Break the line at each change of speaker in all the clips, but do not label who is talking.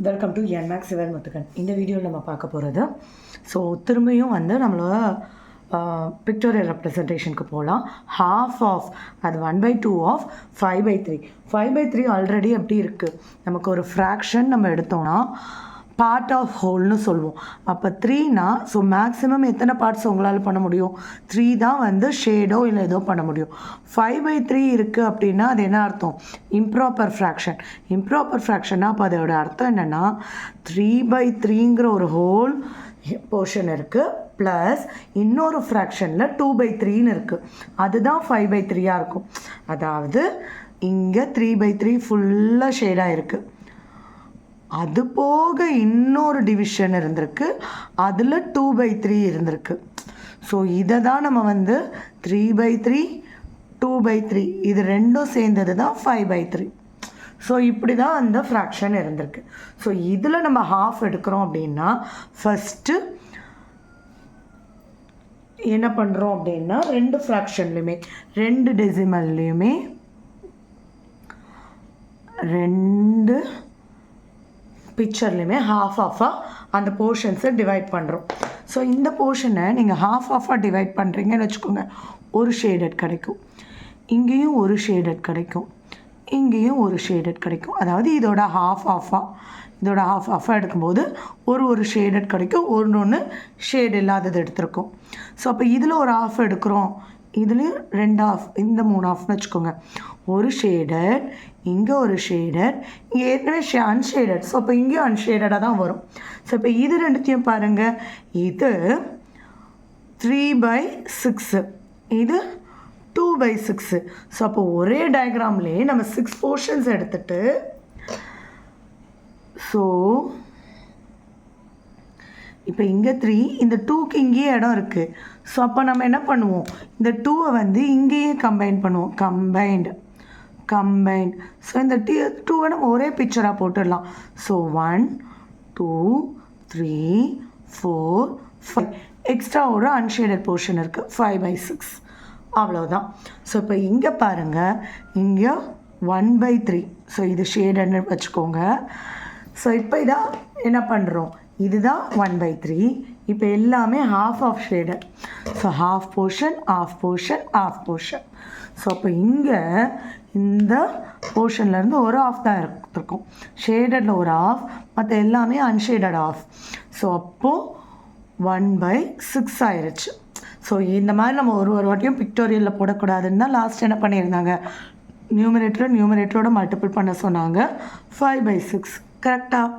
Welcome to என்மேக்ஸ் சிவன் முத்துக்கன். இந்த வீடியோவில் நம்ம பார்க்க போகிறது திரும்பியும் நம்மளோட பிக்டோரியல் ரெப்ரசன்டேஷனுக்கு போகலாம். half ஆஃப் அது 1/2 ஆஃப் 5/3. 5/3 ஆல்ரெடி எப்படி இருக்குது, நமக்கு ஒரு ஃப்ராக்ஷன் நம்ம எடுத்தோம்னா பார்ட் ஆஃப் ஹோல்னு சொல்லுவோம். அப்போ 3னா மேக்ஸிமம் எத்தனை பார்ட்ஸ் உங்களால் பண்ண முடியும்? 3 தான் ஷேடோ இல்லை ஏதோ பண்ண முடியும். 5/3 இருக்குது அப்படின்னா அது என்ன அர்த்தம்? Improper fraction. இம்ப்ராப்பர் ஃப்ராக்ஷன்னா அப்போ அதோட அர்த்தம் என்னென்னா 3/3ங்கிற ஒரு ஹோல் போர்ஷன் இருக்குது, ப்ளஸ் இன்னொரு ஃப்ராக்ஷனில் 2/3ன்னு இருக்குது. அதுதான் 5/3 இருக்கும். அதாவது இங்கே 3/3 ஃபுல்லாக ஷேடாக இருக்குது, அது போக இன்னொரு டிவிஷன் இருந்திருக்கு, அதில் 2/3 இருந்திருக்கு. இதை தான் நம்ம 3/3 2/3 இது ரெண்டும் சேர்ந்தது தான் 5/3. இப்படி தான் அந்த ஃப்ராக்ஷன் இருந்திருக்கு. இதில் நம்ம ஹாஃப் எடுக்கிறோம் அப்படின்னா ஃபஸ்ட்டு என்ன பண்ணுறோம் அப்படின்னா ரெண்டு ஃப்ராக்ஷன்லையுமே ரெண்டு டெசிமல்லையுமே ரெண்டு பிக்சர்லையுமே ஆஃபாக அந்த போர்ஷன்ஸை டிவைட் பண்ணுறோம். இந்த போர்ஷனை நீங்கள் ஆஃபாக டிவைட் பண்ணுறீங்கன்னு வச்சுக்கோங்க, ஒரு ஷேடட் கிடைக்கும், இங்கேயும் ஒரு ஷேடட் கிடைக்கும், இங்கேயும் ஒரு ஷேடட் கிடைக்கும். அதாவது இதோட ஆஃபாக எடுக்கும்போது ஒரு ஷேடட் கிடைக்கும், ஒன்று ஷேட் இல்லாதது எடுத்திருக்கோம். அப்போ இதில் ஒரு ஆஃப் எடுக்கிறோம், இதுலேயும் 2 ஆஃப், இந்த 3 ஆஃப்னு வச்சுக்கோங்க. ஒரு ஷேடட், இங்கே ஒரு ஷேடட், இங்கே ஏற்கனவே அன்ஷேடட். அப்போ இங்கேயும் அன்ஷேடடாக தான் வரும். இப்போ இது ரெண்டுத்தையும் பாருங்கள், இது 3/6, இது 2/6. அப்போ ஒரே டயக்ராம்லேயே நம்ம 6 போர்ஷன்ஸ் எடுத்துட்டு இப்போ இங்கே 3, இந்த 2க்கு இங்கேயே இடம் இருக்குது. அப்போ நம்ம என்ன பண்ணுவோம், இந்த 2வை இங்கேயே கம்பைன் பண்ணுவோம், கம்பைண்ட். இந்த 2வை நம்ம ஒரே பிக்சராக போட்டுடலாம். 1 2 3 4 5 எக்ஸ்ட்ரா ஒரு அன்ஷேடட் போர்ஷன் இருக்குது, 5/6. அவ்வளோதான். இப்போ இங்கே பாருங்கள், இங்கே 1/3. இது ஷேடட்னு வச்சுக்கோங்க. இப்போ இதான் என்ன பண்ணுறோம், இதுதான் 1/3. இப்போ எல்லாமே half shaded. Half portion, half portion, half portion. அப்போ இங்கே இந்த போர்ஷன்லேருந்து ஒரு ஆஃப் தான் இருக்கும், ஷேடடில் ஒரு ஆஃப், மற்ற எல்லாமே அன்ஷேடட் ஆஃப். அப்போது 1/6 ஆயிடுச்சு. இந்த மாதிரி நம்ம ஒரு வாட்டியும் பிக்டோரியலில் போடக்கூடாதுன்னு தான் லாஸ்ட் என்ன பண்ணியிருந்தாங்க, நியூமரேட்டரோட மல்டிபிள் பண்ண சொன்னாங்க. 5/6 கரெக்டாக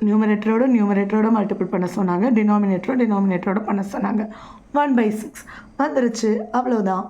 நியூமரேட்டரோட மல்டிபிள் பண்ண சொன்னாங்க, டினாமினேட்டரோட பண்ண சொன்னாங்க. 1/6 வந்துருச்சு, அவ்வளோதான்.